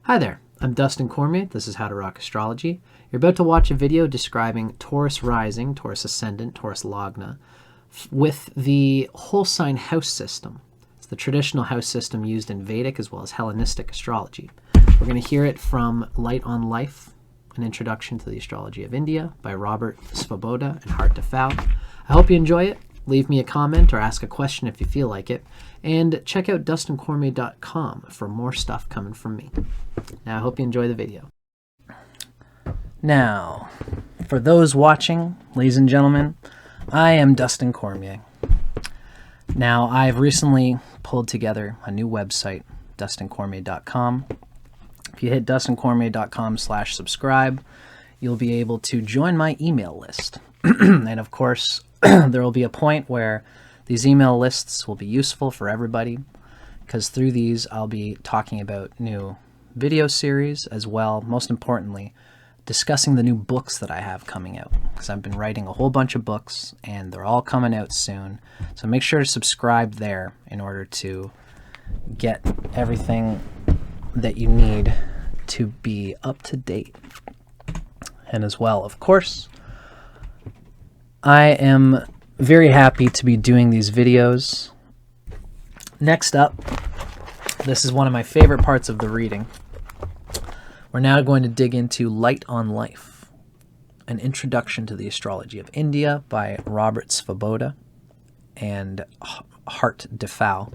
Hi there, I'm Dustin Cormier. This is How to Rock Astrology. You're about to watch a video describing Taurus Rising, Taurus Ascendant, Taurus Lagna, with the whole sign house system. It's the traditional house system used in Vedic as well as Hellenistic astrology. We're going to hear it from Light on Life, an introduction to the astrology of India by Robert Svoboda and Hart Defau. I hope you enjoy it. Leave me a comment or ask a question if you feel like it. And check out dustincormier.com for more stuff coming from me. Now, I hope you enjoy the video. Now, for those watching, ladies and gentlemen, I am Dustin Cormier. Now, I've recently pulled together a new website, dustincormier.com. If you hit dustincormier.com/subscribe, you'll be able to join my email list. And of course, there will be a point where these email lists will be useful for everybody, because through these I'll be talking about new video series as well, most importantly, discussing the new books that I have coming out, because I've been writing a whole bunch of books and they're all coming out soon. So make sure to subscribe there in order to get everything that you need to be up to date. And as well, of course, I am very happy to be doing these videos. Next up, this is one of my favorite parts of the reading. We're now going to dig into Light on Life, an introduction to the astrology of India by Robert Svoboda and Hart Defau.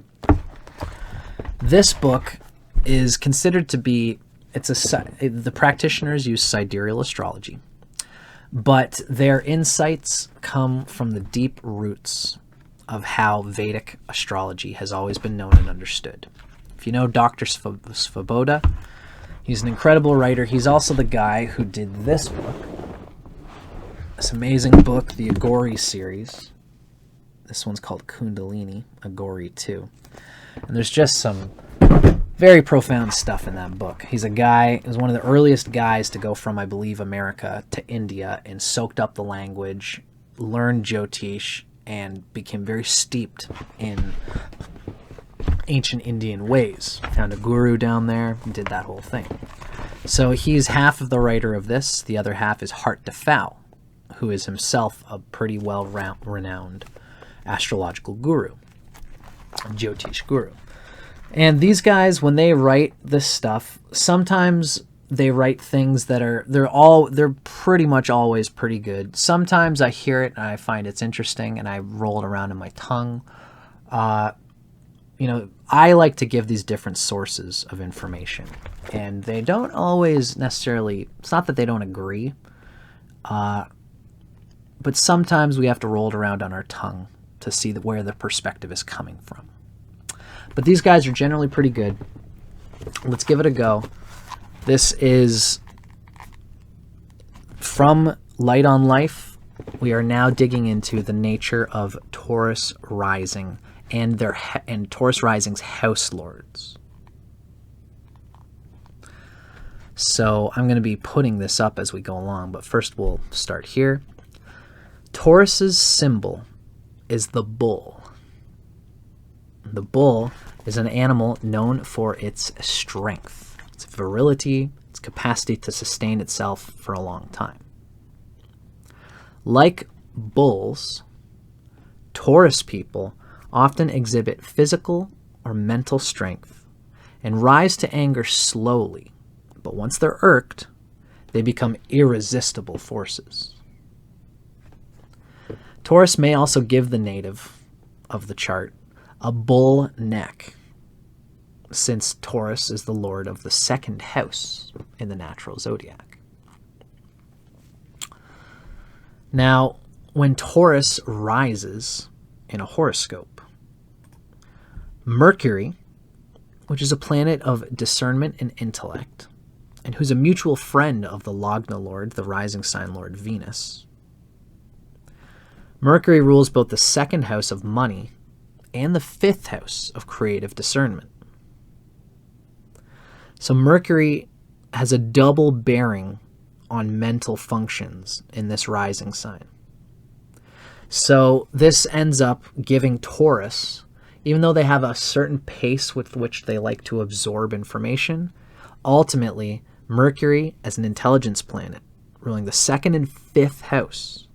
This book is considered to be, the practitioners use sidereal astrology, but their insights come from the deep roots of how Vedic astrology has always been known and understood. If you know Dr. Svoboda, he's an incredible writer. He's also the guy who did this book, this amazing book, the Agori series. This one's called Kundalini, Agori 2. And there's just some very profound stuff in that book. He's a guy, he was one of the earliest guys to go from, I believe, America to India, and soaked up the language, learned jyotish, and became very steeped in ancient Indian ways. Found a guru down there and did that whole thing. So he's half of the writer of this. The other half is Hart Defau, who is himself a pretty well-renowned astrological guru, a jyotish guru. And these guys, when they write this stuff, sometimes they write things that they're pretty much always pretty good. Sometimes I hear it and I find it's interesting and I roll it around in my tongue. I like to give these different sources of information, and they don't always necessarily, it's not that they don't agree, but sometimes we have to roll it around on our tongue to see where the perspective is coming from. But these guys are generally pretty good. Let's give it a go. This is from Light on Life. We are now digging into the nature of Taurus Rising and Taurus Rising's house lords. So I'm going to be putting this up as we go along, but first we'll start here. Taurus's symbol is the bull. The bull is an animal known for its strength, its virility, its capacity to sustain itself for a long time. Like bulls, Taurus people often exhibit physical or mental strength and rise to anger slowly, but once they're irked, they become irresistible forces. Taurus may also give the native of the chart a bull neck, since Taurus is the lord of the second house in the natural zodiac. Now, when Taurus rises in a horoscope, Mercury, which is a planet of discernment and intellect, and who's a mutual friend of the Lagna lord, the rising sign lord Venus, Mercury rules both the second house of money and the fifth house of creative discernment. So Mercury has a double bearing on mental functions in this rising sign. So this ends up giving Taurus, even though they have a certain pace with which they like to absorb information, Ultimately, Mercury as an intelligence planet, ruling the 2nd and 5th house.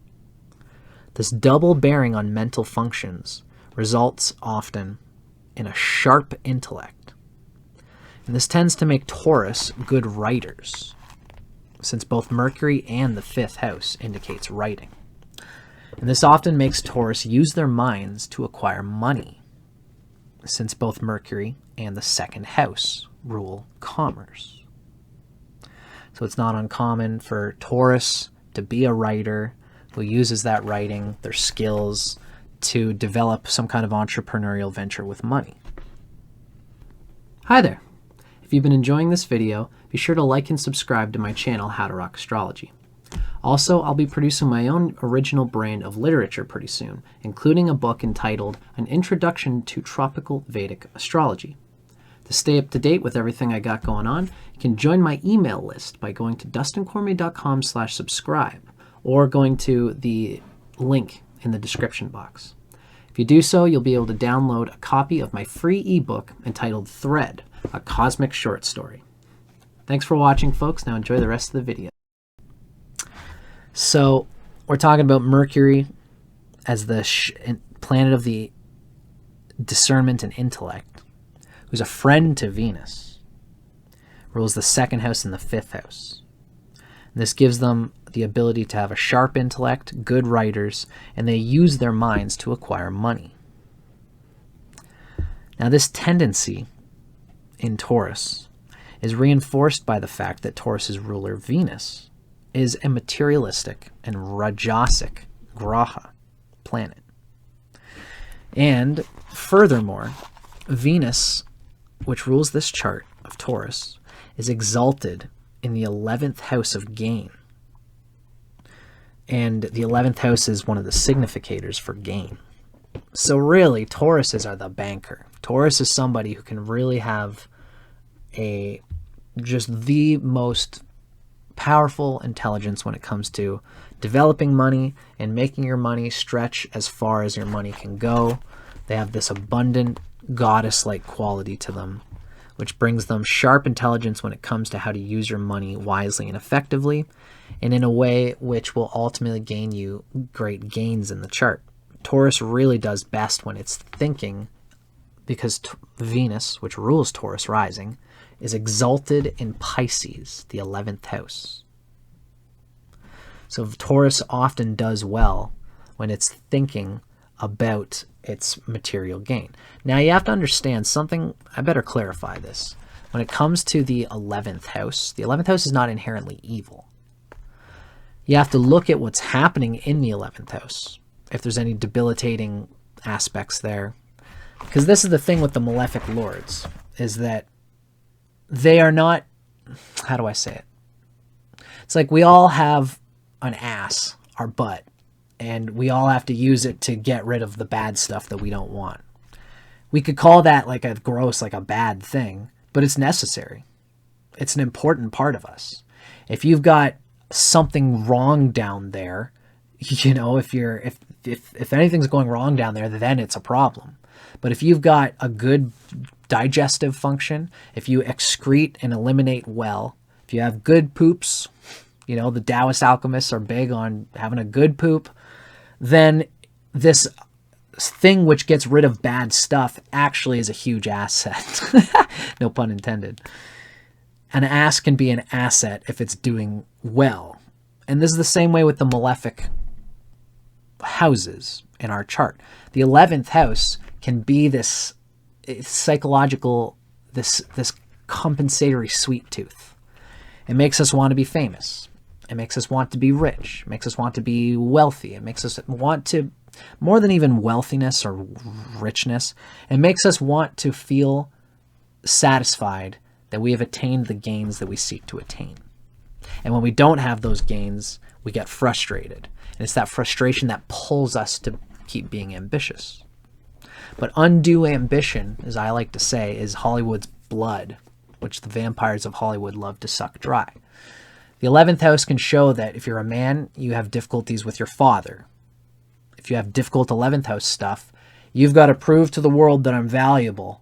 This double bearing on mental functions results often in a sharp intellect. And this tends to make Taurus good writers, since both Mercury and the 5th house indicates writing. And this often makes Taurus use their minds to acquire money, since both Mercury and the 2nd house rule commerce. So it's not uncommon for Taurus to be a writer who uses that writing, their skills, to develop some kind of entrepreneurial venture with money. Hi there! If you've been enjoying this video, be sure to like and subscribe to my channel, How to Rock Astrology. Also, I'll be producing my own original brand of literature pretty soon, including a book entitled An Introduction to Tropical Vedic Astrology. To stay up to date with everything I got going on, you can join my email list by going to dustincormier.com/subscribe or going to the link in the description box. If you do so, you'll be able to download a copy of my free ebook entitled Thread, a cosmic short story. Thanks for watching, folks. Now enjoy the rest of the video. So we're talking about Mercury as the planet of the discernment and intellect, who's a friend to Venus, rules the 2nd house and the 5th house. And this gives them the ability to have a sharp intellect, good writers, and they use their minds to acquire money. Now this tendency in Taurus is reinforced by the fact that Taurus's ruler, Venus, is a materialistic and rajasic graha planet. And furthermore, Venus, which rules this chart of Taurus, is exalted in the 11th house of gain. And the 11th house is one of the significators for gain. So really, Tauruses are the banker. Taurus is somebody who can really have just the most powerful intelligence when it comes to developing money and making your money stretch as far as your money can go. They have this abundant goddess-like quality to them, which brings them sharp intelligence when it comes to how to use your money wisely and effectively, and in a way which will ultimately gain you great gains in the chart. Taurus really does best when it's thinking, because Venus, which rules Taurus rising, is exalted in Pisces, the 11th house. So Taurus often does well when it's thinking about its material gain. Now you have to understand something. I better clarify this. When it comes to the 11th house is not inherently evil. You have to look at what's happening in the 11th house, if there's any debilitating aspects there. Because this is the thing with the malefic lords, is that they are not, how do I say it? It's like we all have an ass, our butt, and we all have to use it to get rid of the bad stuff that we don't want. We could call that like a gross, like a bad thing, but it's necessary. It's an important part of us. If you've got something wrong down there, you know, if anything's going wrong down there, then it's a problem. But if you've got a good digestive function, if you excrete and eliminate well, if you have good poops, you know, the Taoist alchemists are big on having a good poop, then this thing which gets rid of bad stuff actually is a huge asset. No pun intended. An ass can be an asset if it's doing well. And this is the same way with the malefic houses in our chart. The 11th house can be this psychological, this compensatory sweet tooth. It makes us want to be famous. It makes us want to be rich. It makes us want to be wealthy. It makes us want to, more than even wealthiness or richness, it makes us want to feel satisfied that we have attained the gains that we seek to attain. And when we don't have those gains, we get frustrated. And it's that frustration that pulls us to keep being ambitious. But undue ambition, as I like to say, is Hollywood's blood, which the vampires of Hollywood love to suck dry. The 11th house can show that if you're a man, you have difficulties with your father. If you have difficult 11th house stuff, you've got to prove to the world that I'm valuable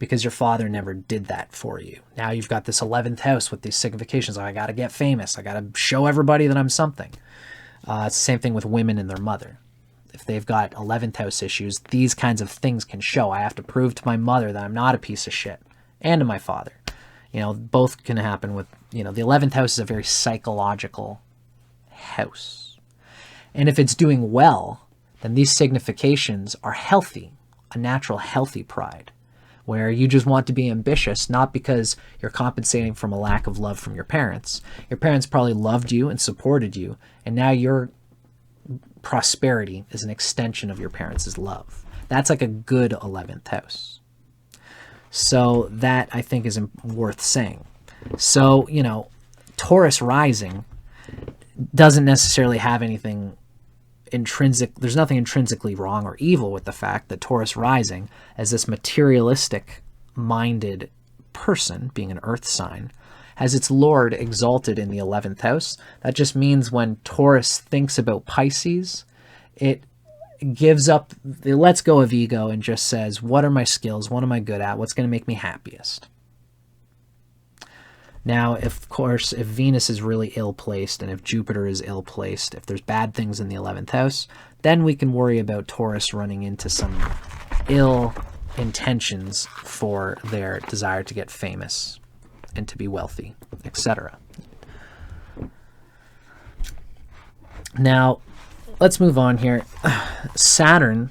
because your father never did that for you. Now you've got this 11th house with these significations. Like, I got to get famous. I got to show everybody that I'm something. It's the same thing with women and their mother. If they've got 11th house issues, these kinds of things can show. I have to prove to my mother that I'm not a piece of shit, and to my father. You know, both can happen with, you know, the 11th house is a very psychological house. And if it's doing well, then these significations are healthy, a natural healthy pride, where you just want to be ambitious, not because you're compensating from a lack of love from your parents. Your parents probably loved you and supported you, and now your prosperity is an extension of your parents' love. That's like a good 11th house. So that, I think, is worth saying. So, you know, Taurus rising doesn't necessarily have anything intrinsic. There's nothing intrinsically wrong or evil with the fact that Taurus rising, as this materialistic minded person, being an earth sign, has its lord exalted in the 11th house. That just means when Taurus thinks about Pisces, it gives up, it lets go of ego and just says, what are my skills? What am I good at? What's going to make me happiest? Now, of course, if Venus is really ill-placed and if Jupiter is ill-placed, if there's bad things in the 11th house, then we can worry about Taurus running into some ill intentions for their desire to get famous and to be wealthy, etc. Now, let's move on here. Saturn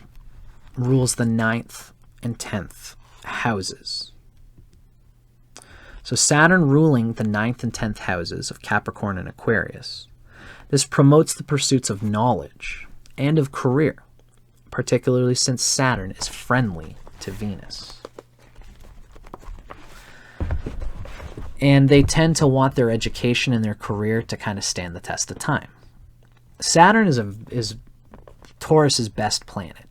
rules the 9th and 10th houses. So Saturn ruling the 9th and 10th houses of Capricorn and Aquarius. This promotes the pursuits of knowledge and of career, particularly since Saturn is friendly to Venus. And they tend to want their education and their career to kind of stand the test of time. Saturn is Taurus's best planet.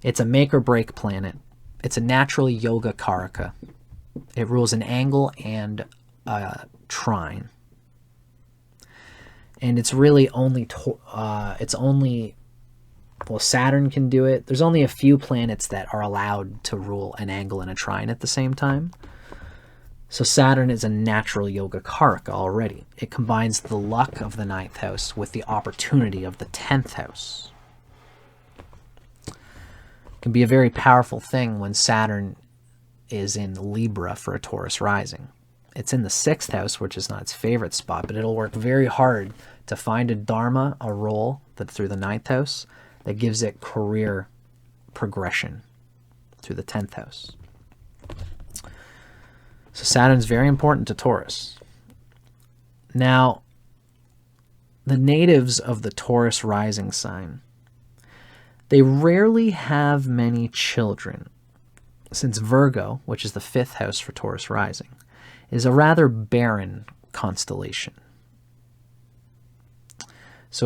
It's a make or break planet. It's a natural yoga karaka. It rules an angle and a trine. And it's really only, well, Saturn can do it. There's only a few planets that are allowed to rule an angle and a trine at the same time. So Saturn is a natural yoga karaka already. It combines the luck of the 9th house with the opportunity of the 10th house. It can be a very powerful thing when Saturn is in Libra for a Taurus rising. It's in the 6th house, which is not its favorite spot, but it'll work very hard to find a dharma, a role that through the 9th house that gives it career progression through the 10th house. So Saturn's very important to Taurus. Now, the natives of the Taurus rising sign, they rarely have many children, since Virgo, which is the 5th house for Taurus rising, is a rather barren constellation. So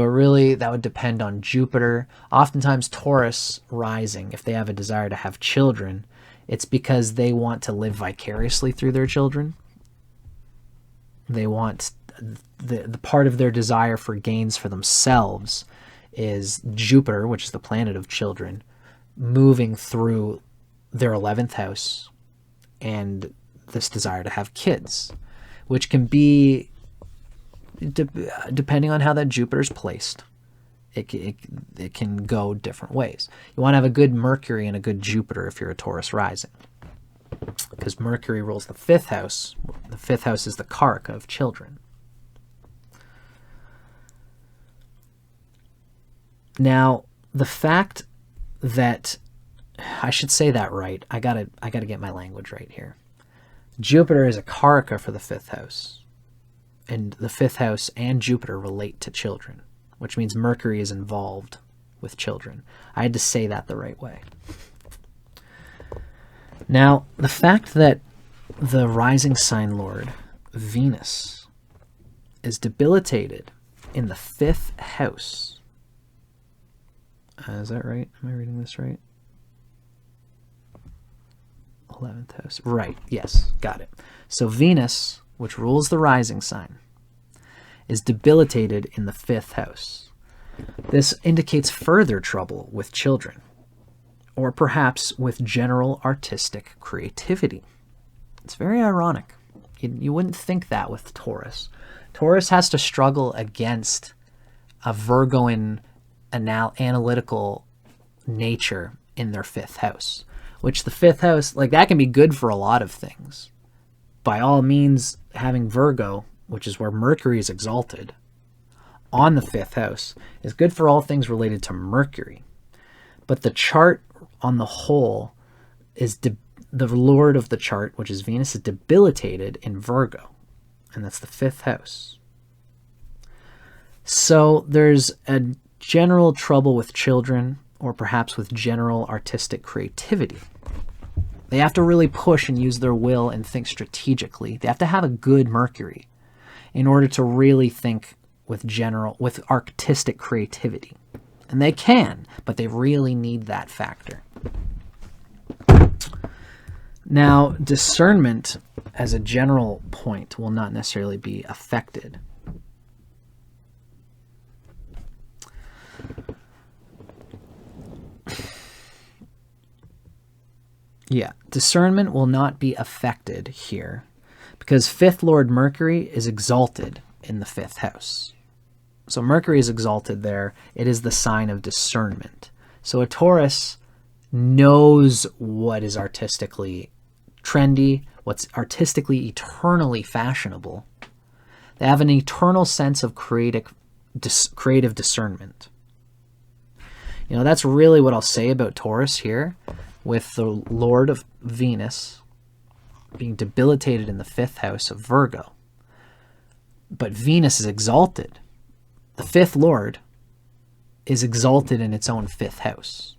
that would depend on Jupiter. Oftentimes Taurus rising, if they have a desire to have children, it's because they want to live vicariously through their children. They want the part of their desire for gains for themselves is Jupiter, which is the planet of children, moving through their 11th house and this desire to have kids, which can be, depending on how that Jupiter's placed, it can go different ways. You want to have a good Mercury and a good Jupiter if you're a Taurus rising, because Mercury rules the 5th house. The 5th house is the karaka of children. Now, the fact that, I should say that right. I gotta get my language right here. Jupiter is a karaka for the 5th house, and the 5th house and Jupiter relate to children, which means Mercury is involved with children. I had to say that the right way. Now, the fact that the rising sign lord, Venus, is debilitated in the 5th house. Is that right? Am I reading this right? 11th house. Right, yes, got it. So Venus, which rules the rising sign, is debilitated in the 5th house. This indicates further trouble with children, or perhaps with general artistic creativity. It's very ironic. You wouldn't think that with Taurus. Taurus has to struggle against a Virgoan analytical nature in their fifth house, which the fifth house, like, that can be good for a lot of things. By all means, having Virgo, which is where Mercury is exalted, on the fifth house is good for all things related to Mercury. But the chart on the whole is the lord of the chart, which is Venus, is debilitated in Virgo, and that's the fifth house. So there's a general trouble with children, or perhaps with general artistic creativity. They have to really push and use their will and think strategically. They have to have a good Mercury in order to really think with artistic creativity. And they can, but they really need that factor. Now, discernment as a general point will not necessarily be affected. Yeah, discernment will not be affected here because fifth lord Mercury is exalted in the fifth house. So Mercury is exalted there. It is the sign of discernment. So a Taurus knows what is artistically trendy, what's artistically eternally fashionable. They have an eternal sense of creative discernment. You know, that's really what I'll say about Taurus here, with the Lord of Venus being debilitated in the fifth house of Virgo. But Venus is exalted. The fifth Lord is exalted in its own fifth house.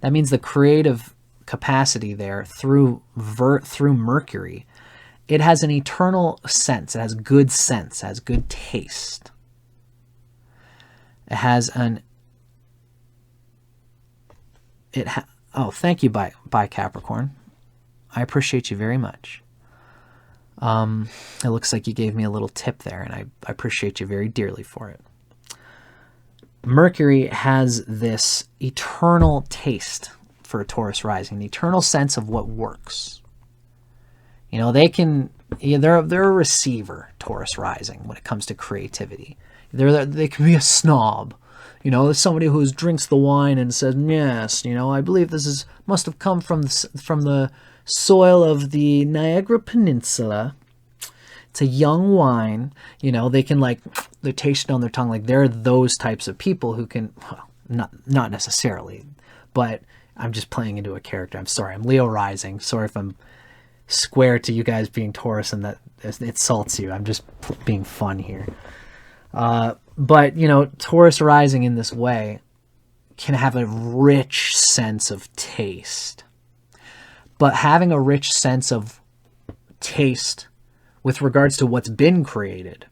That means the creative capacity there through Mercury, it has an eternal sense. It has good sense. It has good taste. It has an... Oh, thank you, by Capricorn. I appreciate you very much. It looks like you gave me a little tip there, and I appreciate you very dearly for it. Mercury has this eternal taste for a Taurus rising, the eternal sense of what works. You know, they're a receiver, Taurus rising, when it comes to creativity. They can be a snob. You know, somebody who drinks the wine and says, yes, you know, I believe this must have come from the soil of the Niagara Peninsula. It's a young wine. You know, they can, like, they taste it on their tongue. Like, they're those types of people who can, well, not necessarily, but I'm just playing into a character. I'm sorry. I'm Leo rising. Sorry if I'm square to you guys being Taurus and that it insults you. I'm just being fun here. But, you know, Taurus rising in this way can have a rich sense of taste. But having a rich sense of taste with regards to what's been created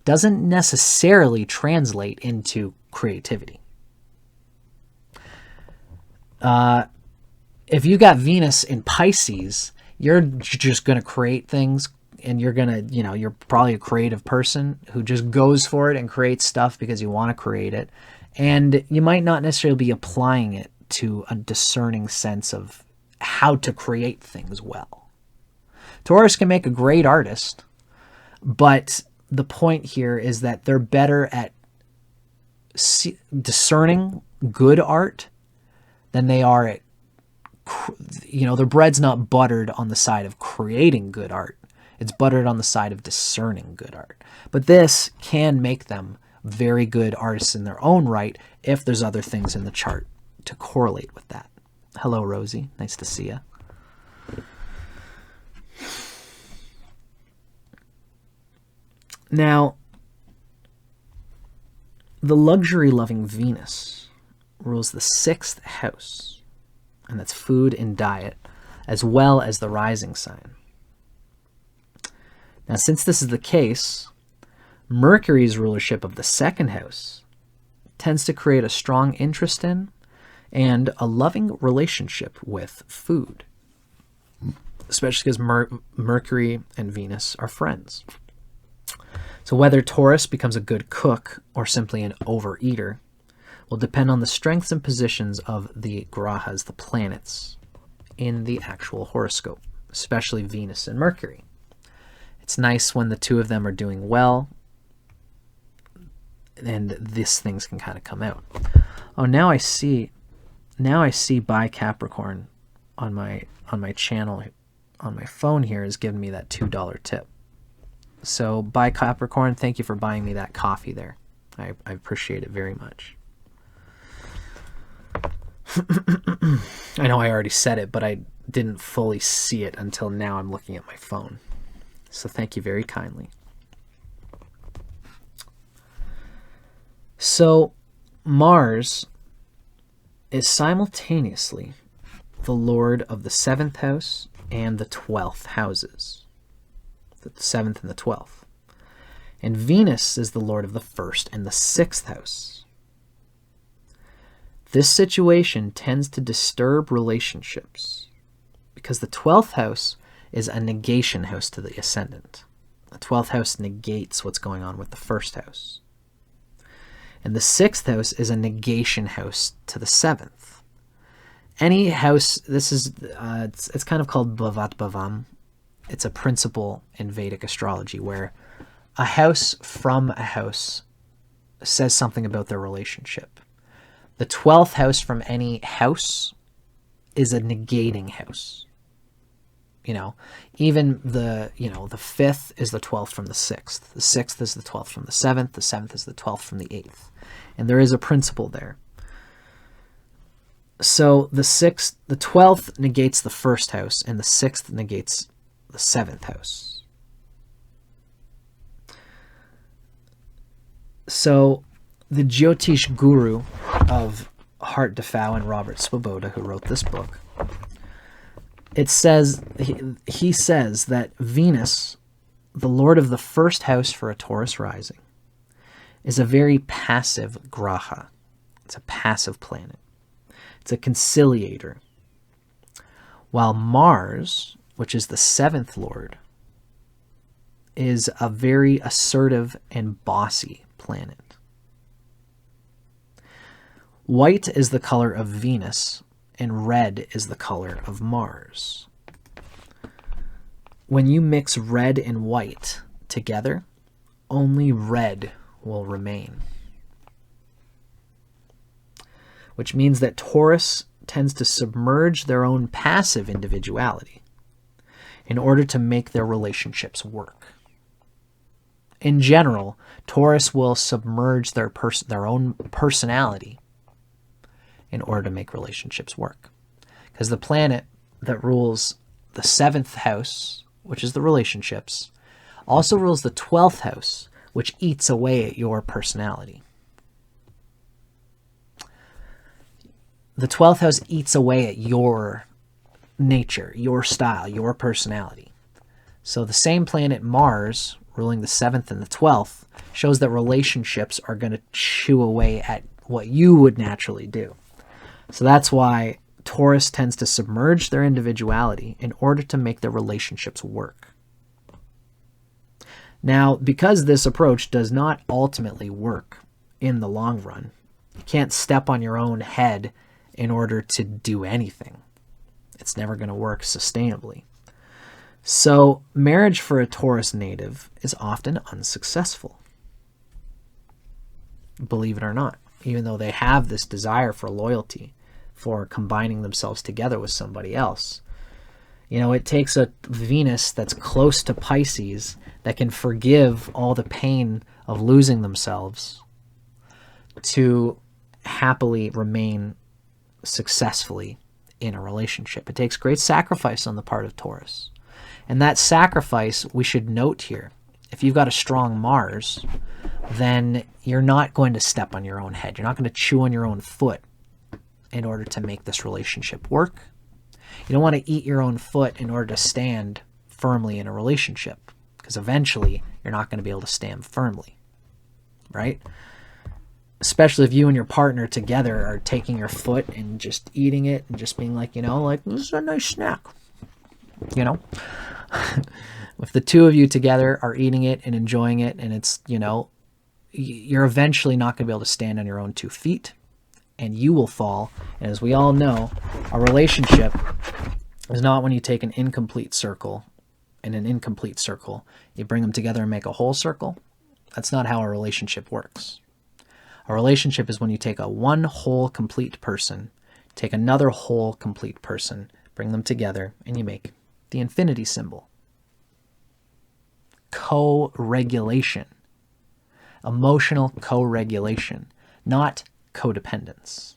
doesn't necessarily translate into creativity. If you got Venus in Pisces, you're just going to create things, and you're going to, you know, you're probably a creative person who just goes for it and creates stuff because you want to create it. And you might not necessarily be applying it to a discerning sense of how to create things well. Taurus can make a great artist, but the point here is that they're better at discerning good art than they are at, you know, their bread's not buttered on the side of creating good art. It's buttered on the side of discerning good art. But this can make them very good artists in their own right if there's other things in the chart to correlate with that. Hello, Rosie. Nice to see you. Now, the luxury-loving Venus rules the sixth house, and that's food and diet, as well as the rising sign. Now, since this is the case, Mercury's rulership of the second house tends to create a strong interest in and a loving relationship with food, especially because Mercury and Venus are friends. So whether Taurus becomes a good cook or simply an overeater will depend on the strengths and positions of the grahas, the planets, in the actual horoscope, especially Venus and Mercury. It's nice when the two of them are doing well, and these things can kind of come out. Oh, now I see by Capricorn on my channel, on my phone here, is giving me that $2 tip. So by Capricorn, thank you for buying me that coffee there. I appreciate it very much. I know I already said it, but I didn't fully see it until now I'm looking at my phone. So thank you very kindly. So Mars is simultaneously the lord of the 7th house and the 12th houses. The 7th and the 12th. And Venus is the lord of the 1st and the 6th house. This situation tends to disturb relationships because the 12th house is a negation house to the ascendant. The 12th house negates what's going on with the 1st house. And the 6th house is a negation house to the 7th. Any house, this is, it's kind of called Bhavat Bhavam. It's a principle in Vedic astrology where a house from a house says something about their relationship. The 12th house from any house is a negating house. You know, even the 5th is the 12th from the 6th. The 6th is the 12th from the 7th. The 7th is the 12th from the 8th. And there is a principle there. So the 12th negates the 1st house, and the 6th negates the 7th house. So the jyotish guru of Hart Defoe and Robert Swoboda, who wrote this book, it says, he says that Venus, the lord of the 1st house for a Taurus rising, is a very passive graha. It's a passive planet. It's a conciliator. While Mars, which is the 7th lord, is a very assertive and bossy planet. White is the color of Venus, and red is the color of Mars. When you mix red and white together, only red will remain. Which means that Taurus tends to submerge their own passive individuality in order to make their relationships work. In general, Taurus will submerge their own personality in order to make relationships work. Because the planet that rules the 7th house, which is the relationships, also rules the 12th house, which eats away at your personality. The 12th house eats away at your nature, your style, your personality. So the same planet Mars, ruling the 7th and the 12th, shows that relationships are going to chew away at what you would naturally do. So that's why Taurus tends to submerge their individuality in order to make their relationships work. Now, because this approach does not ultimately work in the long run, you can't step on your own head in order to do anything. It's never going to work sustainably. So marriage for a Taurus native is often unsuccessful. Believe it or not, even though they have this desire for loyalty, for combining themselves together with somebody else. You know, it takes a Venus that's close to Pisces that can forgive all the pain of losing themselves to happily remain successfully in a relationship. It takes great sacrifice on the part of Taurus. And that sacrifice, we should note here, if you've got a strong Mars, then you're not going to step on your own head. You're not going to chew on your own foot in order to make this relationship work. You don't want to eat your own foot in order to stand firmly in a relationship, because eventually you're not going to be able to stand firmly, right? Especially if you and your partner together are taking your foot and just eating it and just being like, like, this is a nice snack, If the two of you together are eating it and enjoying it and it's, you're eventually not going to be able to stand on your own 2 feet. and you will fall. And as we all know, a relationship is not when you take an incomplete circle and an incomplete circle, you bring them together and make a whole circle. That's not how a relationship works. A relationship is when you take a one whole complete person, take another whole complete person, bring them together, and you make the infinity symbol. Co-regulation. Emotional co-regulation, not codependence.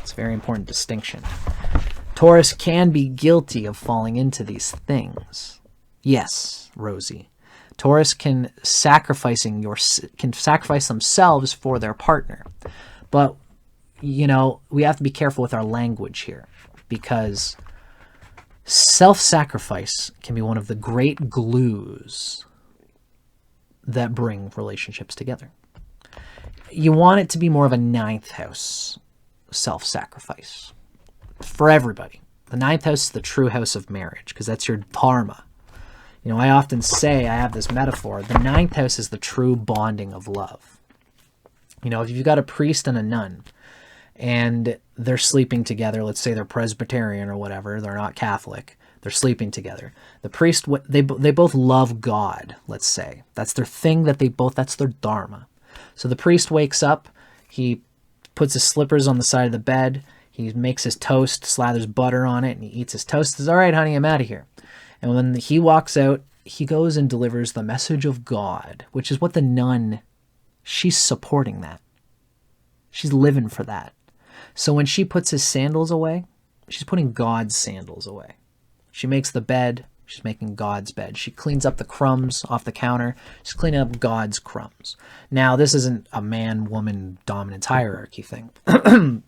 It's a very important distinction. Taurus can be guilty of falling into these things. Yes, Rosie. Taurus can sacrifice themselves for their partner. But, you know, we have to be careful with our language here, because self-sacrifice can be one of the great glues that bring relationships together. You want it to be more of a ninth house self-sacrifice for everybody. The ninth house is the true house of marriage, because that's your dharma. You know, I often say, I have this metaphor, the ninth house is the true bonding of love. You know, if you've got a priest and a nun, and they're sleeping together, let's say they're Presbyterian or whatever, they're not Catholic, they're sleeping together. The priest, they both love God, let's say. That's their thing that's their dharma. So the priest wakes up, he puts his slippers on the side of the bed, he makes his toast, slathers butter on it, and he eats his toast. He says, all right, honey, I'm out of here. And when he walks out, he goes and delivers the message of God, which is what the nun, she's supporting that. She's living for that. So when she puts his sandals away, she's putting God's sandals away. She makes the bed, she's making God's bed. She cleans up the crumbs off the counter, she's cleaning up God's crumbs. Now, this isn't a man-woman dominance hierarchy thing.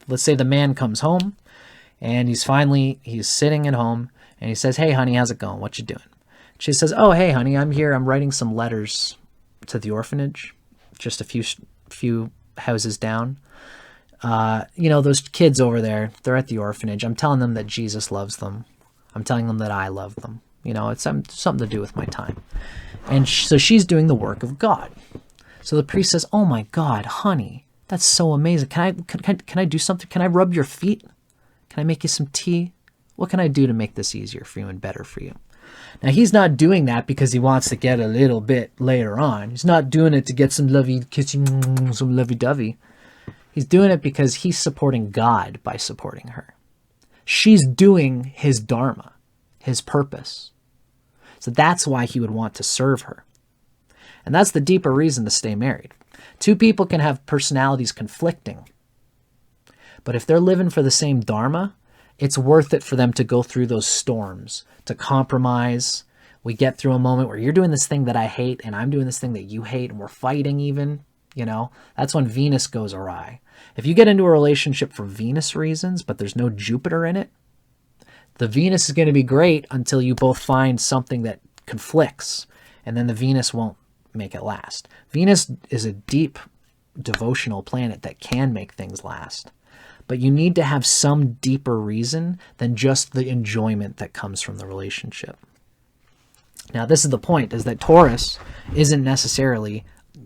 Let's say the man comes home, and he's sitting at home, and he says, hey, honey, how's it going? What you doing? She says, oh, hey, honey, I'm here. I'm writing some letters to the orphanage, just a few houses down. You know, those kids over there, they're at the orphanage. I'm telling them that Jesus loves them. I'm telling them that I love them. You know, it's something to do with my time. And so she's doing the work of God. So the priest says, oh my God, honey, that's so amazing. Can I do something? Can I rub your feet? Can I make you some tea? What can I do to make this easier for you and better for you? Now, he's not doing that because he wants to get a little bit later on. He's not doing it to get some lovey-kissy, some lovey-dovey. He's doing it because he's supporting God by supporting her. She's doing his dharma, his purpose. So that's why he would want to serve her. And that's the deeper reason to stay married. Two people can have personalities conflicting. But if they're living for the same dharma, it's worth it for them to go through those storms, to compromise. We get through a moment where you're doing this thing that I hate and I'm doing this thing that you hate and we're fighting even, you know. That's when Venus goes awry. If you get into a relationship for Venus reasons, but there's no Jupiter in it, the Venus is going to be great until you both find something that conflicts, and then the Venus won't make it last. Venus is a deep devotional planet that can make things last. But you need to have some deeper reason than just the enjoyment that comes from the relationship. Now, this is the point, is that Taurus isn't necessarily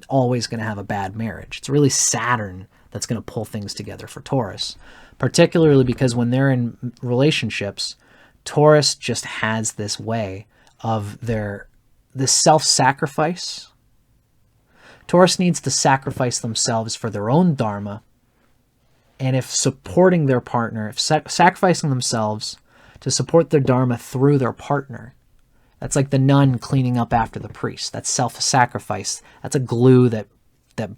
always going to have a bad marriage. It's really Saturn that's going to pull things together for Taurus, particularly because when they're in relationships, Taurus just has this way of this self-sacrifice. Taurus needs to sacrifice themselves for their own dharma. And if supporting their partner, if sacrificing themselves to support their dharma through their partner, that's like the nun cleaning up after the priest. That's self-sacrifice. That's a glue that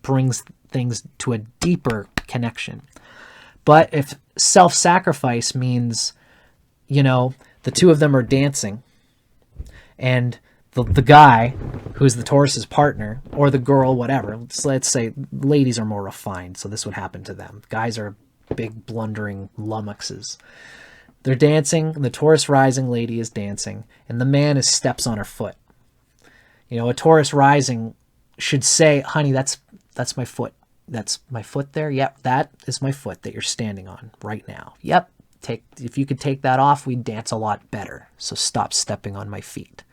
brings things to a deeper connection. But if self-sacrifice means, you know, the two of them are dancing, and the guy who's the Taurus's partner, or the girl, whatever, let's say ladies are more refined, so this would happen to them. Guys are big blundering lummoxes. They're dancing, the Taurus rising lady is dancing, and the man steps on her foot. You know, a Taurus rising should say, honey, that's my foot. That's my foot there. Yep, that is my foot that you're standing on right now. Yep, if you could take that off, we'd dance a lot better. So stop stepping on my feet.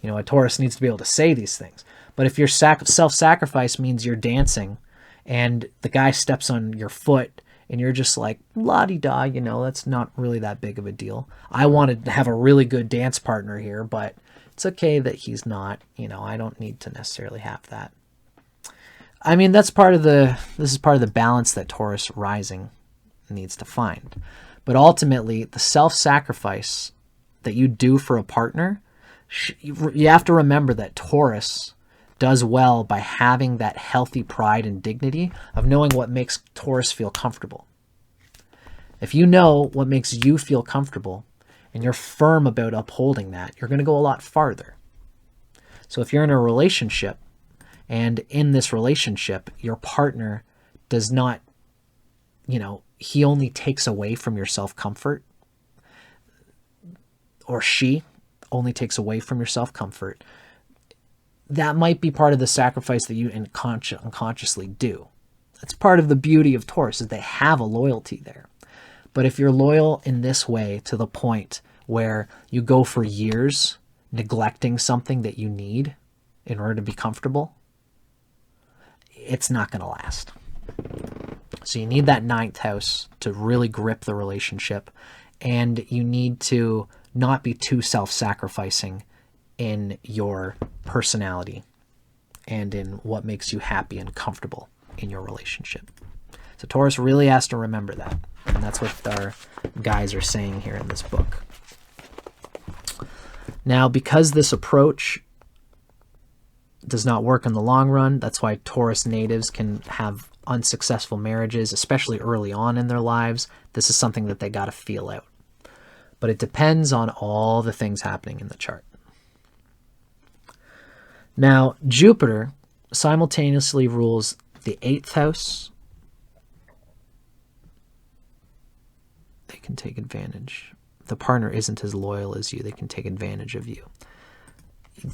You know, a Taurus needs to be able to say these things. But if your self-sacrifice means you're dancing and the guy steps on your foot and you're just like, la-di-da, you know, that's not really that big of a deal. I wanted to have a really good dance partner here, but it's okay that he's not, you know, I don't need to necessarily have that. I mean, this is part of the balance that Taurus rising needs to find. But ultimately, the self-sacrifice that you do for a partner, you have to remember that Taurus does well by having that healthy pride and dignity of knowing what makes Taurus feel comfortable. If you know what makes you feel comfortable and you're firm about upholding that, you're going to go a lot farther. So if you're in a relationship and in this relationship, your partner does not, you know, he only takes away from your self-comfort, or she only takes away from your self-comfort, that might be part of the sacrifice that you unconsciously do. That's part of the beauty of Taurus, is they have a loyalty there. But if you're loyal in this way to the point where you go for years neglecting something that you need in order to be comfortable, it's not going to last. So you need that 9th house to really grip the relationship, and you need to not be too self-sacrificing in your personality and in what makes you happy and comfortable in your relationship. So Taurus really has to remember that, and that's what our guys are saying here in this book. Now, because this approach does not work in the long run, that's why Taurus natives can have unsuccessful marriages, especially early on in their lives. This is something that they got to feel out. But it depends on all the things happening in the chart. Now, Jupiter simultaneously rules the 8th house. They can take advantage. If the partner isn't as loyal as you, they can take advantage of you.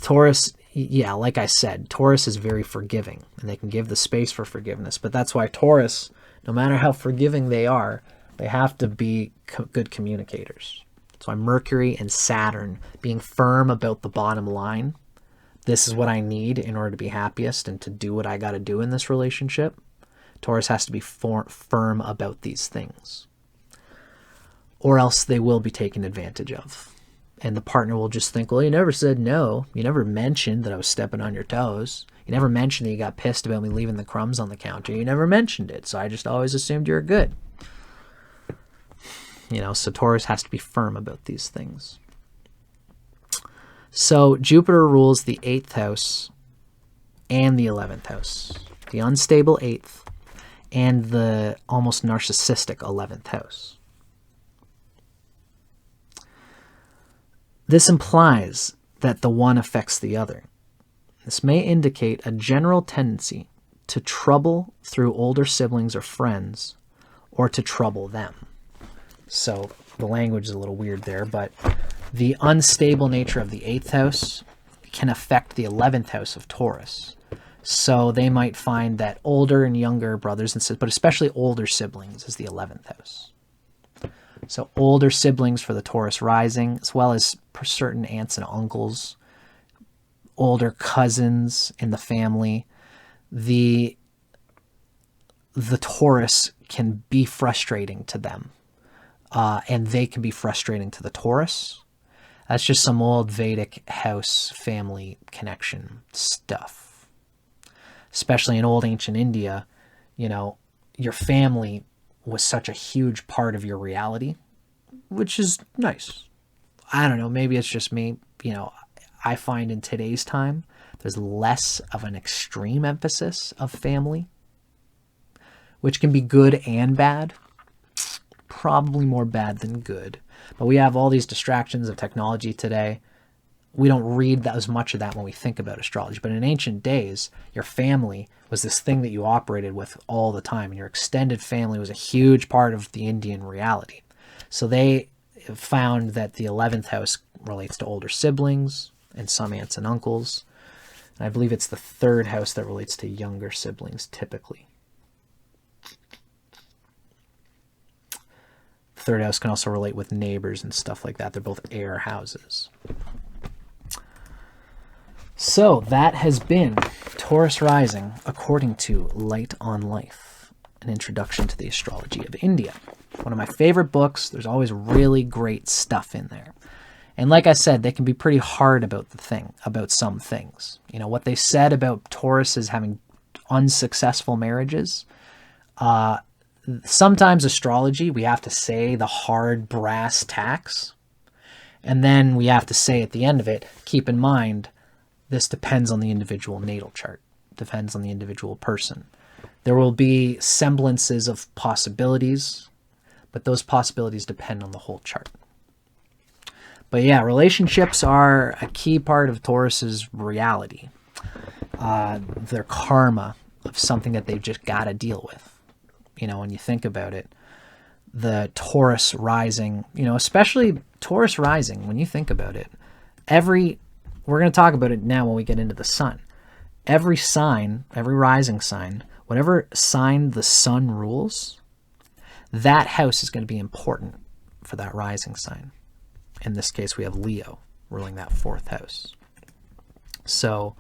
Taurus, yeah, like I said, Taurus is very forgiving, and they can give the space for forgiveness. But that's why Taurus, no matter how forgiving they are, they have to be good communicators. That's why Mercury and Saturn, being firm about the bottom line, this is what I need in order to be happiest and to do what I got to do in this relationship. Taurus has to be firm about these things, or else they will be taken advantage of. And the partner will just think, well, you never said no. You never mentioned that I was stepping on your toes. You never mentioned that you got pissed about me leaving the crumbs on the counter. You never mentioned it, so I just always assumed you were good. You know, so Taurus has to be firm about these things. So Jupiter rules the 8th house and the 11th house. The unstable 8th and the almost narcissistic 11th house. This implies that the one affects the other. This may indicate a general tendency to trouble through older siblings or friends, or to trouble them. So the language is a little weird there, but the unstable nature of the 8th house can affect the 11th house of Taurus. So they might find that older and younger brothers and sisters, but especially older siblings, is the 11th house. So older siblings for the Taurus rising, as well as certain aunts and uncles, older cousins in the family, the Taurus can be frustrating to them, and they can be frustrating to the Taurus. That's just some old Vedic house family connection stuff. Especially in old ancient India, you know, your family was such a huge part of your reality, which is nice. I don't know, maybe it's just me. You know, I find in today's time, there's less of an extreme emphasis of family, which can be good and bad. Probably more bad than good. But we have all these distractions of technology today. We don't read as much of that when we think about astrology. But in ancient days, your family was this thing that you operated with all the time. And your extended family was a huge part of the Indian reality. So they found that the 11th house relates to older siblings and some aunts and uncles. And I believe it's the 3rd house that relates to younger siblings typically. The 3rd house can also relate with neighbors and stuff like that. They're both air houses. So that has been Taurus rising according to Light on Life, an introduction to the astrology of India. One of my favorite books. There's always really great stuff in there. And like I said, they can be pretty hard about some things. You know, what they said about Tauruses having unsuccessful marriages. Sometimes astrology, we have to say the hard brass tacks. And then we have to say at the end of it, keep in mind, this depends on the individual natal chart. Depends on the individual person. There will be semblances of possibilities, but those possibilities depend on the whole chart. But yeah, relationships are a key part of Taurus's reality. Their karma of something that they've just got to deal with. You know, when you think about it, the Taurus rising, you know, especially Taurus rising, when you think about it, we're going to talk about it now when we get into the sun. Every sign, every rising sign, whatever sign the sun rules, that house is going to be important for that rising sign. In this case, we have Leo ruling that fourth house. So,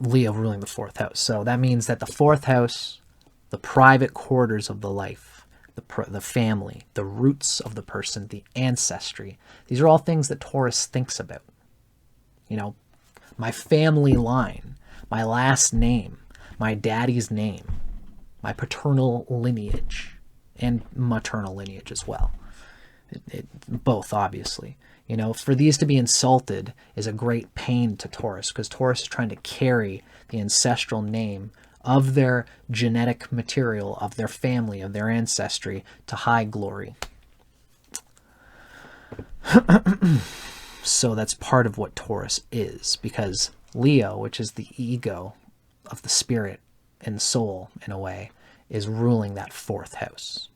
Leo ruling the fourth house. So that means that the fourth house, the private quarters of the life, the family, the roots of the person, the ancestry, these are all things that Taurus thinks about. You know, my family line, my last name, my daddy's name, my paternal lineage, and maternal lineage as well. Both, obviously. You know, for these to be insulted is a great pain to Taurus, because Taurus is trying to carry the ancestral name of their genetic material, of their family, of their ancestry, to high glory. So that's part of what Taurus is, because Leo, which is the ego of the spirit and soul, in a way, is ruling that fourth house.